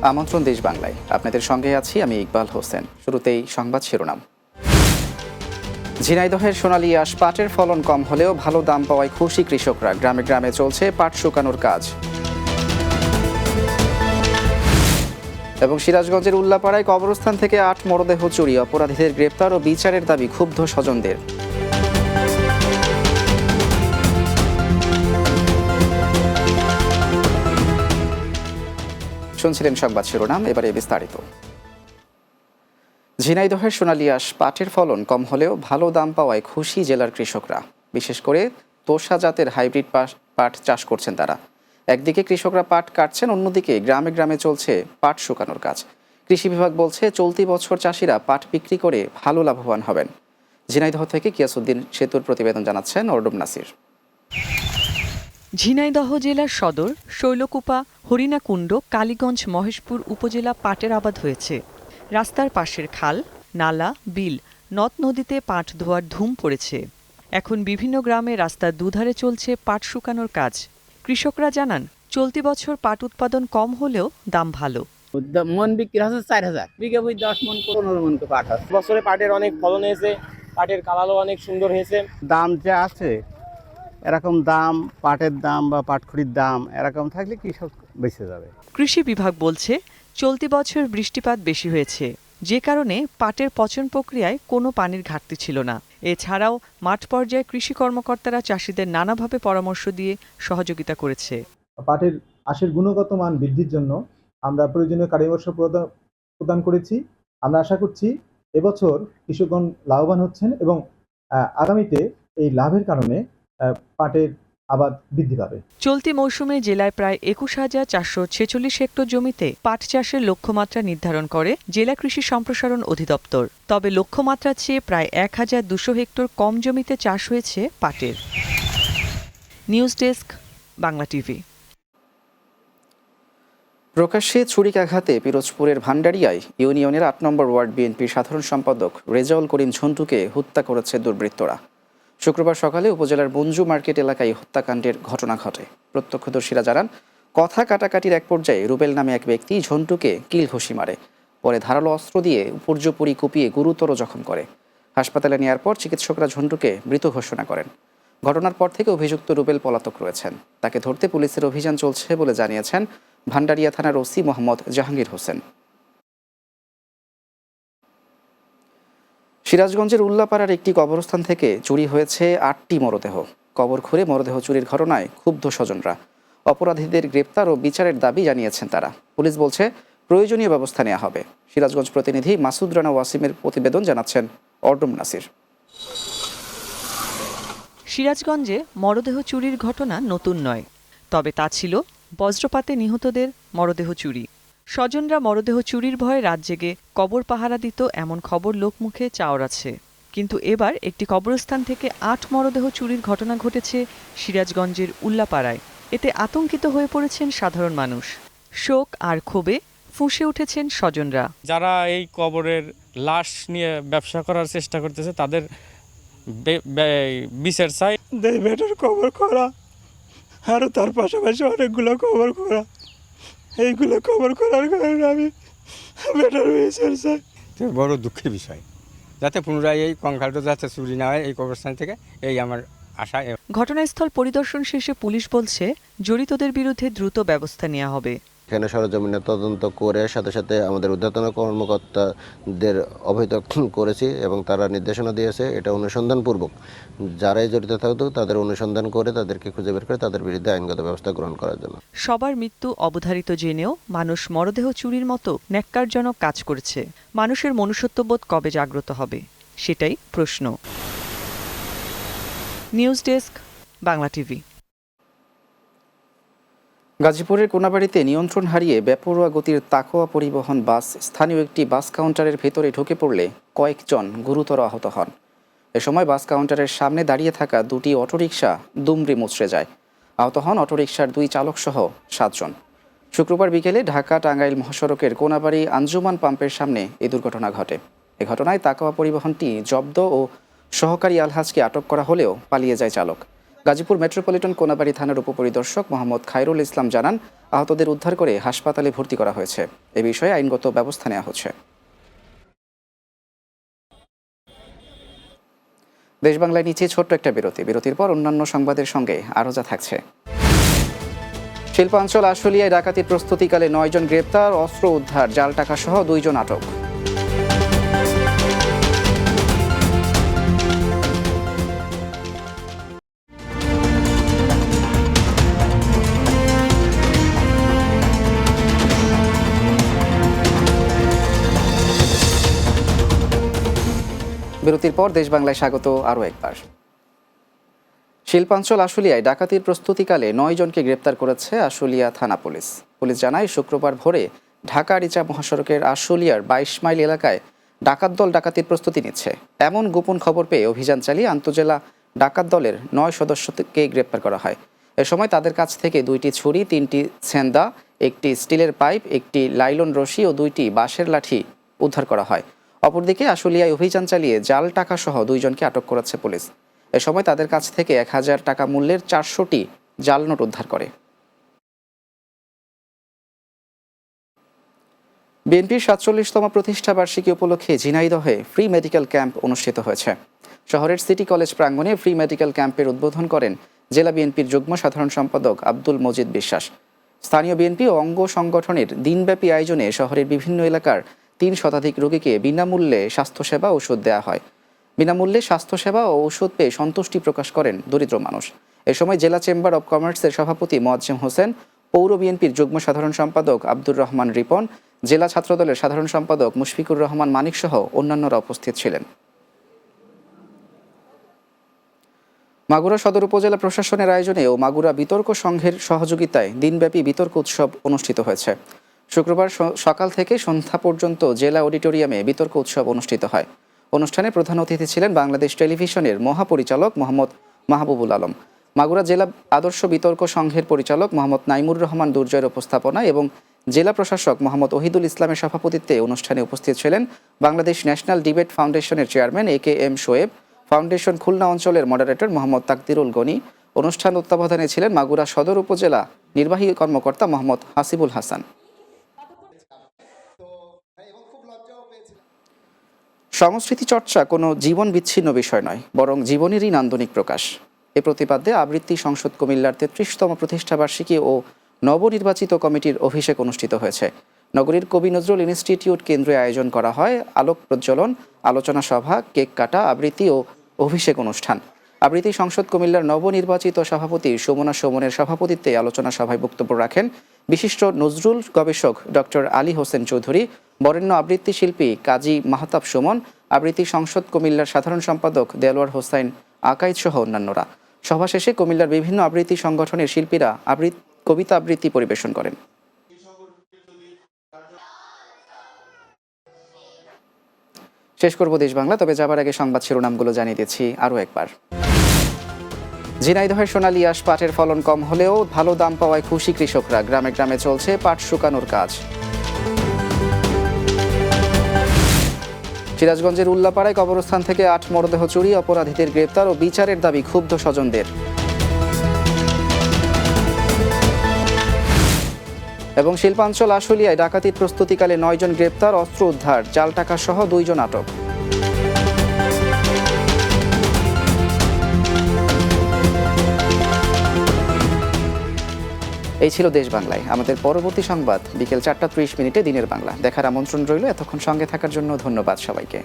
আমন্ত্রণ দেশ বাংলায়, আপনাদের সঙ্গে আছি আমি ইকবাল হোসেন। শুরুতেই সংবাদ শিরোনাম। ঝিনাইদহের সোনালী আঁশ পাটের ফলন কম হলেও ভালো দাম পাওয়ায় খুশি কৃষকরা। গ্রামে গ্রামে চলছে পাট শুকানোর কাজ। এবং সিরাজগঞ্জের উল্লাপাড়ায় কবরস্থান থেকে ৮ মরদেহ চুরি, অপরাধীদের গ্রেপ্তার ও বিচারের দাবি ক্ষুব্ধ স্বজনদের। শুনছিলেন সংবাদ শিরোনাম, এবারে বিস্তারিত। ঝিনাইদহের সোনালী আঁশ পাটের ফলন কম হলেও ভালো দাম পাওয়ায় খুশি জেলার কৃষকরা। বিশেষ করে তোষা জাতের হাইব্রিড পাট চাষ করছেন তারা। একদিকে কৃষকরা পাট কাটছেন, অন্যদিকে গ্রামে গ্রামে চলছে পাট শুকানোর কাজ। কৃষি বিভাগ বলছে চলতি বছর চাষিরা পাট বিক্রি করে ভালো লাভবান হবেন। ঝিনাইদহ থেকে কিয়াসউদ্দিন সেতুর প্রতিবেদন জানাচ্ছেন অর্ডুম নাসির। ঝিনাইদহ জেলার সদর শৈলকুপা, হরিণাকুণ্ড, কালীগঞ্জ, মহেশপুর উপজেলা পাটের আবাদ হয়েছে। রাস্তার পাশের খাল, নালা, বিল, নদ নদীতে পাট ধোয়ার ধুম পড়েছে। এখন বিভিন্ন গ্রামে রাস্তার দুধারে চলছে পাট শুকানোর কাজ। কৃষকরা জানান, চলতি বছর পাট উৎপাদন কম হলেও দাম ভালো। মন বিক্রি হচ্ছে 4,000, বিঘা প্রতি 10 মন 15 মন পাট আছে। বছরে পাটের অনেক ফলন হয়েছে, পাটের কালারও অনেক সুন্দর হয়েছে। দাম যে আছে এরকম দাম, পাটের দাম বা পাটখড়ির দাম এরকম থাকলে কৃষক বেঁচে যাবে। কৃষি বিভাগ বলছে চলতি বছর বৃষ্টিপাত বেশি হয়েছে, যে কারণে পাটের পচন প্রক্রিয়ায় কোনো পানির ঘাটতি ছিল না। এছাড়াও মাঠ পর্যায়ে কৃষি কর্মকর্তারা চাষিদের নানাভাবে পরামর্শ দিয়ে সহযোগিতা করেছে। পাটের আঁশের গুণগত মান বৃদ্ধির জন্য আমরা প্রয়োজনীয় পরামর্শ প্রদান করেছি। আমরা আশা করছি এবছর কৃষকগণ লাভবান হচ্ছেন এবং আগামীতে এই লাভের কারণে পাটের আবাদ বৃদ্ধি পাবে। চলতি মৌসুমে জেলায় প্রায় ২১,৪৪৬ হেক্টর জমিতে পাট চাষের লক্ষ্যমাত্রা নির্ধারণ করে জেলা কৃষি সম্প্রসারণ অধিদপ্তর। তবে লক্ষ্যমাত্রার চেয়ে প্রায় ১,২০০ হেক্টর কম জমিতে চাষ হয়েছে পাটের। News desk, Bangla TV. প্রকাশ্যে ছুরিকাঘাতে পিরোজপুরের ভান্ডারিয়ায় ইউনিয়নের ৮ নম্বর ওয়ার্ড বিএনপির সাধারণ সম্পাদক রেজাউল করিম ঝন্টুকে হত্যা করেছে দুর্বৃত্তরা। শুক্রবার সকালে উপজেলার বঞ্জু মার্কেট এলাকায় হত্যাকাণ্ডের ঘটনা ঘটে। প্রত্যক্ষদর্শীরা জানান, কথা কাটাকাটির এক পর্যায়ে রুবেল নামে এক ব্যক্তি ঝন্টুকে কিল ঘুষি মারে, পরে ধারালো অস্ত্র দিয়ে উপর্যুপরি কুপিয়ে গুরুতর জখম করে। হাসপাতালে নেওয়ার পর চিকিৎসকরা ঝন্টুকে মৃত ঘোষণা করেন। ঘটনার পর থেকে অভিযুক্ত রুবেল পলাতক রয়েছেন। তাকে ধরতে পুলিশের অভিযান চলছে বলে জানিয়েছেন ভান্ডারিয়া থানার ওসি মোহাম্মদ জাহাঙ্গীর হোসেন। সিরাজগঞ্জের উল্লাপাড়ার একটি কবরস্থান থেকে চুরি হয়েছে ৮টি মরদেহ। কবর খুঁড়ে মরদেহ চুরির ঘটনায় ক্ষুব্ধ স্বজনরা। অপরাধীদের গ্রেপ্তার ও বিচারের দাবি জানিয়েছেন তারা। পুলিশ বলছে প্রয়োজনীয় ব্যবস্থা নেওয়া হবে। সিরাজগঞ্জ প্রতিনিধি মাসুদ রানা ওয়াসিমের প্রতিবেদন জানাচ্ছেন অর্ডুম নাসির। সিরাজগঞ্জে মরদেহ চুরির ঘটনা নতুন নয়, তবে তা ছিল বজ্রপাতে নিহতদের মরদেহ চুরি। স্বজনরা মরদেহ চুরির ভয়ে রাত জেগে কবর পাহারা দিত, এমন খবর লোকমুখে চাওড়াচ্ছে। কিন্তু এবার একটি কবরস্থান থেকে ৮ মরদেহ চুরির ঘটনা ঘটেছে সিরাজগঞ্জের উল্লাপাড়ায়। এতে আতঙ্কিত হয়ে পড়েছেন সাধারণ মানুষ। শোক আর ক্ষোভে ফুঁসে উঠেছেন স্বজনরা। যারা এই কবরের লাশ নিয়ে ব্যবসা করার চেষ্টা করতেছে তাদের বিচার চাই। বেটার কবর করা, আরও তার পাশাপাশি অনেকগুলো কবর করা, এইগুলো কবর করার কারণে আমি বেটার বিচার চাই। বড় দুঃখের বিষয়, যাতে পুনরায় এই কঙ্কালটা যাতে চুরি না হয় এই কবরস্থান থেকে, এই আমার আশা। ঘটনাস্থল পরিদর্শন শেষে পুলিশ বলছে জড়িতদের বিরুদ্ধে দ্রুত ব্যবস্থা নেওয়া হবে। এখানে সরজমিনে তদন্ত করে সাথে সাথে আমাদের ঊর্ধ্বতন কর্মকর্তাদের অবহিত করেছি এবং তারা নির্দেশনা দিয়েছে এটা অনুসন্ধানপূর্বক যারাই জড়িত থাকতো তাদের অনুসন্ধান করে তাদেরকে খুঁজে বের করে তাদের বিরুদ্ধে আইনগত ব্যবস্থা গ্রহণ করার জন্য। সবার মৃত্যু অবধারিত জেনেও মানুষ মরদেহ চুরির মতো ন্যাক্কারজনক কাজ করছে। মানুষের মনুষ্যত্ববোধ কবে জাগ্রত হবে, সেটাই প্রশ্ন। News desk, Bangla TV. গাজীপুরের কোনাবাড়িতে নিয়ন্ত্রণ হারিয়ে বেপরোয়া গতির তাকোয়া পরিবহন বাস স্থানীয় একটি বাস কাউন্টারের ভেতরে ঢুকে পড়লে কয়েকজন গুরুতর আহত হন। এ সময় বাস কাউন্টারের সামনে দাঁড়িয়ে থাকা দুটি অটোরিকশা দুমড়ে মুচড়ে যায়। আহত হন অটোরিকশার 2 চালকসহ 7 জন। শুক্রবার বিকেলে ঢাকা টাঙ্গাইল মহাসড়কের কোনাবাড়ি আঞ্জুমান পাম্পের সামনে এই দুর্ঘটনা ঘটে। এ ঘটনায় তাকোয়া পরিবহনটি জব্দ ও সহকারী আলহাজকে আটক করা হলেও পালিয়ে যায় চালক। গাজীপুর মেট্রোপলিটন কোনাবাড়ী থানার উপপরিদর্শক মোহাম্মদ খায়রুল ইসলাম জানান, আহতদের উদ্ধার করে হাসপাতালে ভর্তি করা হয়েছে। এ বিষয়ে আইনগত ব্যবস্থা নেওয়া হচ্ছে। দেশ বাংলায় নিচে ছোট্ট একটা বিরতির পর অন্যান্য সংবাদের সঙ্গে আরও যা থাকছে। শিল্পাঞ্চল আশুলিয়ায় ডাকাতির প্রস্তুতিকালে 9 জন গ্রেপ্তার, অস্ত্র উদ্ধার, জাল টাকা সহ 2 জন আটক। বিরতির পর দেশ বাংলায় স্বাগত আরও একবার। শিল্পাঞ্চল আশুলিয়ায় ডাকাতির প্রস্তুতিকালে 9 জনকে গ্রেপ্তার করেছে আশুলিয়া থানা পুলিশ। পুলিশ জানায়, শুক্রবার ভোরে ঢাকা রিচা মহাসড়কের আশুলিয়ার 22 মাইল এলাকায় ডাকাত দল ডাকাতির প্রস্তুতি নিচ্ছে। এমন গোপন খবর পেয়ে অভিযান চালিয়ে আন্তজেলা ডাকাত দলের 9 সদস্যকে গ্রেপ্তার করা হয়। এ সময় তাদের কাছ থেকে 2টি ছুরি, 3টি ছেন্দা, 1টি স্টিলের পাইপ, 1টি লাইলন রশি ও 2টি বাঁশের লাঠি উদ্ধার করা হয়। অপরদিকে আশুলিয়ায় অভিযান চালিয়ে জাল টাকা সহ 2 জনকে আটক করেছে পুলিশ। এ সময় তাদের কাছ থেকে 1000 টাকা মূল্যের 400টি জাল নোট উদ্ধার করে। বিএনপির 47তম প্রতিষ্ঠা বার্ষিকী উপলক্ষে ঝিনাইদহে ফ্রি মেডিকেল ক্যাম্প অনুষ্ঠিত হয়েছে। শহরের সিটি কলেজ প্রাঙ্গণে ফ্রি মেডিকেল ক্যাম্পের উদ্বোধন করেন জেলা বিএনপির যুগ্ম সাধারণ সম্পাদক আব্দুল মজিদ বিশ্বাস। স্থানীয় বিএনপি ও অঙ্গ সংগঠনের দিনব্যাপী আয়োজনে শহরের বিভিন্ন এলাকার 3 শতাধিক রোগীকে বিনামূল্যে স্বাস্থ্যসেবা ঔষধ দেওয়া হয়। বিনামূল্যে স্বাস্থ্যসেবা ও ঔষধ পেয়ে সন্তুষ্টি প্রকাশ করেন দরিদ্র মানুষ। এ সময় জেলা চেম্বার অব কমার্সের সভাপতি মোয়াজ্জেম হোসেন, পৌর বিএনপির যুগ্ম সাধারণ সম্পাদক আব্দুর রহমান রিপন, জেলা ছাত্রদলের সাধারণ সম্পাদক মুশফিকুর রহমান মানিক সহ অন্যান্যরা উপস্থিত ছিলেন। মাগুরা সদর উপজেলা প্রশাসনের আয়োজনে ও মাগুরা বিতর্ক সংঘের সহযোগিতায় দিনব্যাপী বিতর্ক উৎসব অনুষ্ঠিত হয়েছে। শুক্রবার সকাল থেকে সন্ধ্যা পর্যন্ত জেলা অডিটোরিয়ামে বিতর্ক উৎসব অনুষ্ঠিত হয়। অনুষ্ঠানে প্রধান অতিথি ছিলেন বাংলাদেশ টেলিভিশনের মহাপরিচালক মোহাম্মদ মাহবুবুল আলম। মাগুরা জেলা আদর্শ বিতর্ক সংঘের পরিচালক মোহাম্মদ নাইমুর রহমান দুর্জয়ের উপস্থাপনা এবং জেলা প্রশাসক মোহাম্মদ ওহিদুল ইসলামের সভাপতিত্বে অনুষ্ঠানে উপস্থিত ছিলেন বাংলাদেশ ন্যাশনাল ডিবেট ফাউন্ডেশনের chairman AKM Shoaib, foundation Khulna অঞ্চলের মডারেটর মোহাম্মদ তাকদিরুল গনি। অনুষ্ঠান তত্ত্বাবধানে ছিলেন মাগুরা সদর উপজেলা নির্বাহী কর্মকর্তা মোহাম্মদ হাসিবুল হাসান। সংস্কৃতি চর্চা কোনো জীবন বিচ্ছিন্ন বিষয় নয়, বরং জীবনেরই নান্দনিক প্রকাশ। এ প্রতিপাদ্যে আবৃত্তি সংসদ কুমিল্লার 33তম প্রতিষ্ঠাবার্ষিকী ও নবনির্বাচিত কমিটির অভিষেক অনুষ্ঠিত হয়েছে। নগরীর কবি নজরুল ইনস্টিটিউট কেন্দ্রে আয়োজন করা হয় আলোক প্রজ্বলন, আলোচনা সভা, কেক কাটা, আবৃত্তি ও অভিষেক অনুষ্ঠান। আবৃত্তি সংসদ কুমিল্লার নবনির্বাচিত সভাপতি সুমনা সুমনের সভাপতিত্বে আলোচনা সভায় বক্তব্য রাখেন বিশিষ্ট নজরুল গবেষক ডক্টর আলী হোসেন চৌধুরী, বরেণ্য আবৃত্তি শিল্পী কাজী মাহতাব সুমন, আবৃত্তি সংসদ কুমিল্লার সাধারণ সম্পাদক দেলোয়ার হোসাইন আকাইদ সহ অন্যান্যরা। সভা শেষে কুমিল্লার বিভিন্ন আবৃত্তি সংগঠনের শিল্পীরা কবিতা আবৃত্তি পরিবেশন করেন। শেষ করব দেশ বাংলা, তবে যাবার আগে সংবাদ শিরোনামগুলো জানিয়ে দিচ্ছি আরও একবার। ঝিনাইদহের সোনালী আঁশ পাটের ফলন কম হলেও ভালো দাম পাওয়ায় খুশি কৃষকরা। গ্রামে গ্রামে চলছে পাট শুকানোর কাজ। সিরাজগঞ্জের উল্লাপাড়ায় কবরস্থান থেকে 8 মরদেহ চুরি, অপরাধীদের গ্রেপ্তার ও বিচারের দাবি ক্ষুব্ধ স্বজনদের। এবং শিল্পাঞ্চল আশুলিয়ায় ডাকাতির প্রস্তুতিকালে 9 জন গ্রেপ্তার, অস্ত্র উদ্ধার, জাল টাকা সহ 2 জন আটক। এই ছিল দেশ বাংলায়। আমাদের পরবর্তী সংবাদ বিকেল 4টা 30 মিনিটে দিনের বাংলা দেখার আমন্ত্রণ রইল। এতক্ষণ সঙ্গে থাকার জন্য ধন্যবাদ সবাইকে।